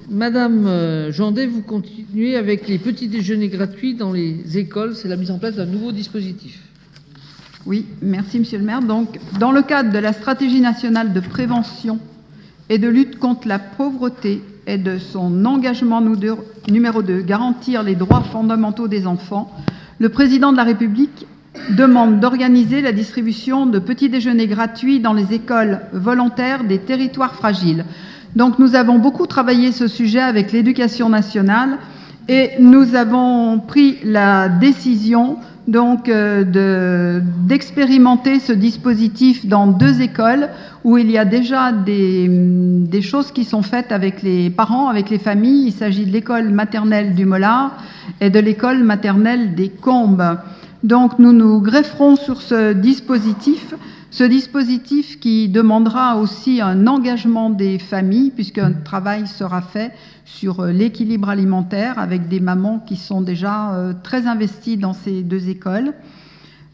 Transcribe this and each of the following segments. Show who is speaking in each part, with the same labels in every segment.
Speaker 1: Madame Jandet, vous continuez avec les petits déjeuners gratuits dans les écoles. C'est la mise en place d'un nouveau dispositif.
Speaker 2: Oui, merci Monsieur le maire. Donc, dans le cadre de la stratégie nationale de prévention et de lutte contre la pauvreté et de son engagement numéro 2, garantir les droits fondamentaux des enfants, le président de la République demande d'organiser la distribution de petits déjeuners gratuits dans les écoles volontaires des territoires fragiles. Donc nous avons beaucoup travaillé ce sujet avec l'Éducation nationale et nous avons pris la décision donc d'expérimenter ce dispositif dans 2 écoles où il y a déjà des choses qui sont faites avec les parents, avec les familles. Il s'agit de l'école maternelle du Mollard et de l'école maternelle des Combes. Donc nous nous grefferons sur ce dispositif qui demandera aussi un engagement des familles, puisqu'un travail sera fait sur l'équilibre alimentaire avec des mamans qui sont déjà très investies dans ces 2 écoles.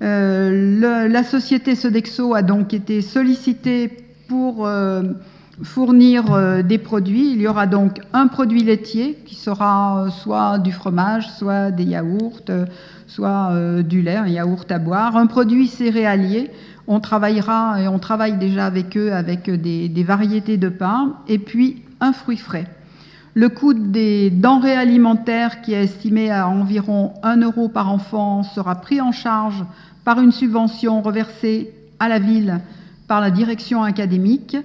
Speaker 2: La société Sodexo a donc été sollicitée pour fournir des produits. Il y aura donc un produit laitier qui sera soit du fromage, soit des yaourts, soit du lait, un yaourt à boire, un produit céréalier. On travaillera et on travaille déjà avec eux avec des variétés de pain et puis un fruit frais. Le coût des denrées alimentaires, qui est estimé à environ 1 € par enfant, sera pris en charge par une subvention reversée à la ville par la direction académique.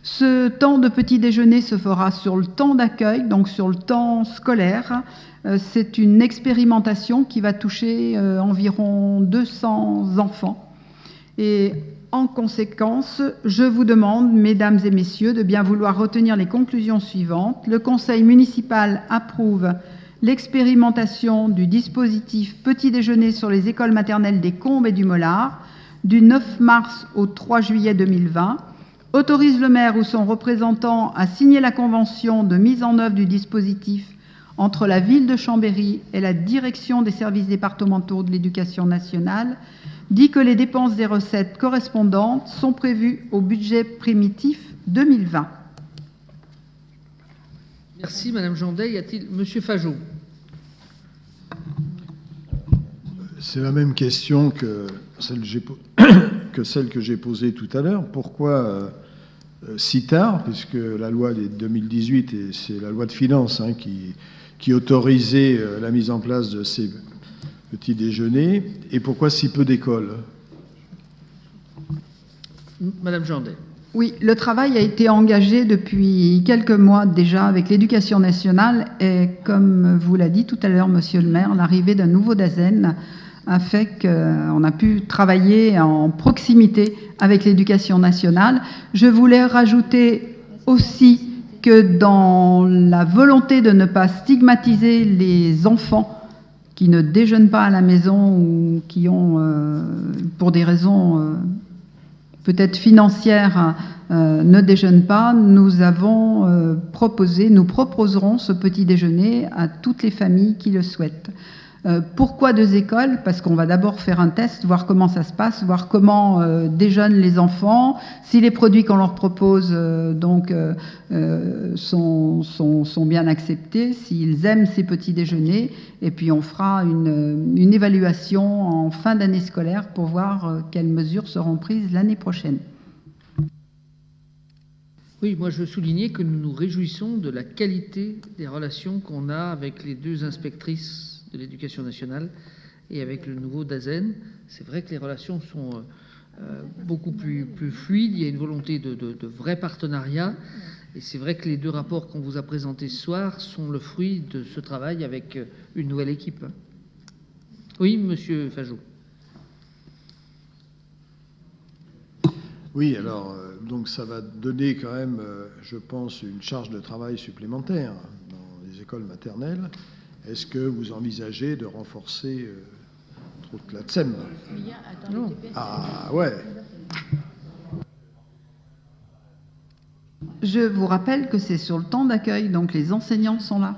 Speaker 2: Ce temps de petit déjeuner se fera sur le temps d'accueil, donc sur le temps scolaire. C'est une expérimentation qui va toucher environ 200 enfants. Et en conséquence, je vous demande, mesdames et messieurs, de bien vouloir retenir les conclusions suivantes. Le conseil municipal approuve l'expérimentation du dispositif petit déjeuner sur les écoles maternelles des Combes et du Mollard du 9 mars au 3 juillet 2020, autorise le maire ou son représentant à signer la convention de mise en œuvre du dispositif entre la ville de Chambéry et la direction des services départementaux de l'éducation nationale, dit que les dépenses des recettes correspondantes sont prévues au budget primitif 2020.
Speaker 1: Merci Madame Jandet. Y a-t-il Monsieur Fajot?
Speaker 3: C'est la même question que celle que j'ai posée tout à l'heure. Pourquoi si tard, puisque la loi de 2018, et c'est la loi de finances qui autorisait la mise en place de ces petits déjeuners, et pourquoi si peu d'écoles?
Speaker 1: Madame Jandet.
Speaker 2: Oui, le travail a été engagé depuis quelques mois déjà avec l'Éducation nationale et comme vous l'a dit tout à l'heure, Monsieur le maire, l'arrivée d'un nouveau DAZEN a fait qu'on a pu travailler en proximité avec l'Éducation nationale. Je voulais rajouter aussi que dans la volonté de ne pas stigmatiser les enfants qui ne déjeunent pas à la maison ou qui ont, pour des raisons peut-être financières, ne déjeunent pas, nous proposerons ce petit déjeuner à toutes les familles qui le souhaitent. Pourquoi 2 écoles? Parce qu'on va d'abord faire un test, voir comment ça se passe, voir comment déjeunent les enfants, si les produits qu'on leur propose sont bien acceptés, s'ils aiment ces petits déjeuners, et puis on fera une évaluation en fin d'année scolaire pour voir quelles mesures seront prises l'année prochaine.
Speaker 1: Oui, moi je veux souligner que nous nous réjouissons de la qualité des relations qu'on a avec les 2 inspectrices de l'éducation nationale et avec le nouveau DAZEN. C'est vrai que les relations sont beaucoup plus fluides, il y a une volonté de vrai partenariat, et c'est vrai que les 2 rapports qu'on vous a présentés ce soir sont le fruit de ce travail avec une nouvelle équipe. Oui, Monsieur Fajot.
Speaker 3: Oui, alors, donc ça va donner quand même, je pense, une charge de travail supplémentaire dans les écoles maternelles. Est-ce que vous envisagez de renforcer la TSEM?
Speaker 1: Non.
Speaker 3: Ah ouais.
Speaker 2: Je vous rappelle que c'est sur le temps d'accueil, donc les enseignants sont là.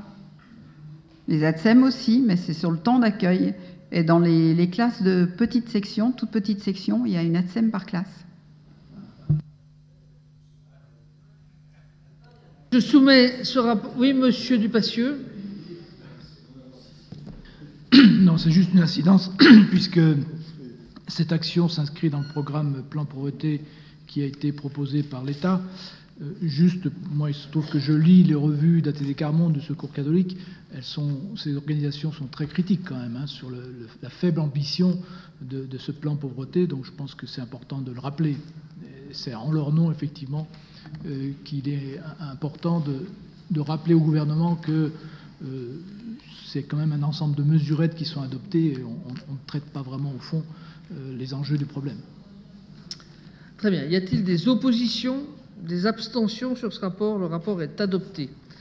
Speaker 2: Les ATSEM aussi, mais c'est sur le temps d'accueil. Et dans les classes de petite section, toute petite section, il y a une ATSEM par classe.
Speaker 1: Je soumets ce rapport. Oui, monsieur Dupassieux.
Speaker 4: Non, c'est juste une incidence, puisque cette action s'inscrit dans le programme Plan Pauvreté qui a été proposé par l'État. Juste, moi, il se trouve que je lis les revues d'ATD Carmonde, du Secours catholique. Ces organisations sont très critiques quand même sur la faible ambition de ce plan pauvreté. Donc je pense que c'est important de le rappeler. C'est en leur nom, effectivement, qu'il est important de rappeler au gouvernement que c'est quand même un ensemble de mesurettes qui sont adoptées et on ne traite pas vraiment au fond les enjeux du problème.
Speaker 1: Très bien. Y a-t-il des oppositions, des abstentions sur ce rapport? Le rapport est adopté.